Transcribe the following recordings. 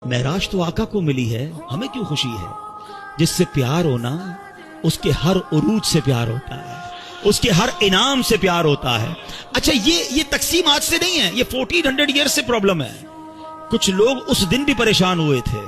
महराज तो आका को मिली है, हमें क्यों खुशी है? जिससे प्यार होना उसके हर उरूज से प्यार होता है, उसके हर इनाम से प्यार होता है। अच्छा, ये तकसीम आज से नहीं है, ये 1400 ईयर से प्रॉब्लम है। कुछ लोग उस दिन भी परेशान हुए थे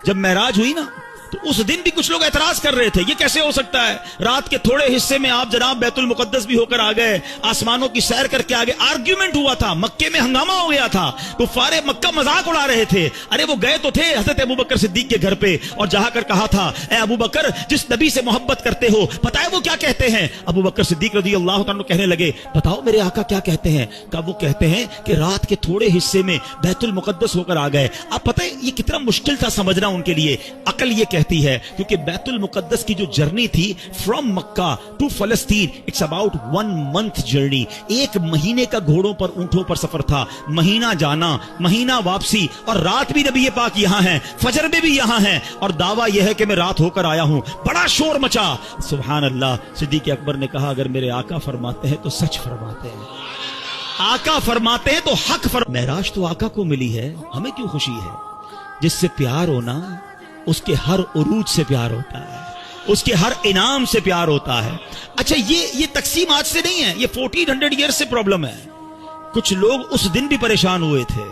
जब महराज हुई ना, तो उस दिन भी कुछ लोग एतराज कर रहे थे, ये कैसे हो सकता है? रात के थोड़े हिस्से में आप जनाब बैतुल मुकद्दस भी होकर आ गए, आसमानों की सैर करके आ गए। आर्ग्यूमेंट हुआ था, मक्के में हंगामा हो गया था, तो फारे मक्का मजाक उड़ा रहे थे। अरे वो गए तो थे हजरत अबू बकर सिद्दीक के घर पे और जहां कर कहा था, ए अबू बकर, जिस नबी से मोहब्बत करते हो, पता है वो क्या कहते हैं? अबू बकर सिद्दीक रज़ी अल्लाह तआला कहने लगे, बताओ मेरे आका क्या कहते हैं? कहा वो कहते हैं कि रात के थोड़े हिस्से में बैतुल मुकद्दस होकर आ गए। अब पता है ये कितना मुश्किल था समझना उनके लिए। अकल ये कहती है, क्योंकि बैतुल मुकद्दस की जो जर्नी थी फ्रॉम मक्का टू फलस्तीन, इट्स अबाउट 1 मंथ जर्नी। 1 महीने का घोड़ों पर ऊंटों पर सफर था, महीना जाना महीना वापसी, और रात भी नबी पाक यहां है, फजर में भी यहां है, और दावा यह है कि मैं रात होकर आया हूं। बड़ा शोर मचा। सुभान अल्लाह। सिद्दीक अकबर ने कहा, अगर मेरे आका फरमाते हैं तो सच फरमाते हैं, आका फरमाते हैं तो हक महराज तो आका को मिली है, हमें क्यों खुशी है? जिससे प्यार होना उसके हर उरूज से प्यार होता है, उसके हर इनाम से प्यार होता है। अच्छा, ये तकसीम आज से नहीं है, ये 1400 ईयर से प्रॉब्लम है। कुछ लोग उस दिन भी परेशान हुए थे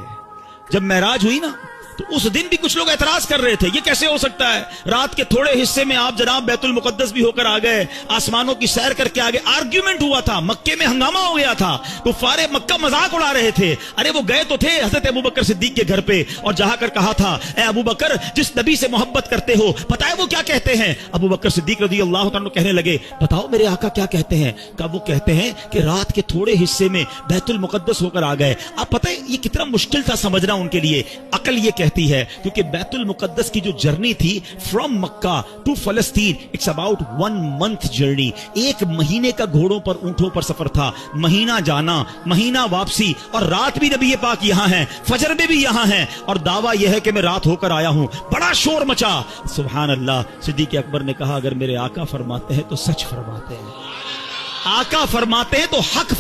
जब महराज हुई ना, तो उस दिन भी कुछ लोग एतराज कर रहे थे, ये कैसे हो सकता है? रात के थोड़े हिस्से में आप जनाब बैतुल मुकद्दस भी होकर आ गए, आसमानों की सैर करके आ गए। आर्ग्यूमेंट हुआ था, मक्के में हंगामा हो गया था, तो फारे मक्का मजाक उड़ा रहे थे। अरे वो गए तो थे हजरत अबू बकर सिद्दीक के घर पे और जहां कर कहा था, ए अबू बकर, जिस नबी से मोहब्बत करते हो, पता है वो क्या कहते हैं? अबू बकर सिद्दीक रज़ी अल्लाह तआला कहने लगे, बताओ मेरे आका क्या कहते हैं? कहा वो कहते हैं कि रात के थोड़े हिस्से में बैतुल मुकद्दस होकर आ गए। अब पता है ये कितना मुश्किल था समझना उनके लिए। अकल ये कहती है, क्योंकि बैतुल मुकद्दस की जो जर्नी थी फ्रॉम मक्का टू फलस्तीन, इट्स अबाउट 1 मंथ जर्नी। 1 महीने का घोड़ों पर ऊंटों पर सफर था, महीना जाना महीना वापसी, और रात भी नबी पाक यहां है, फजर में भी यहां है, और दावा यह है कि मैं रात होकर आया हूं। बड़ा शोर मचा। सुभान अल्लाह। सिद्दीक अकबर ने कहा, अगर मेरे आका फरमाते हैं तो सच फरमाते हैं, आका फरमाते हैं तो हक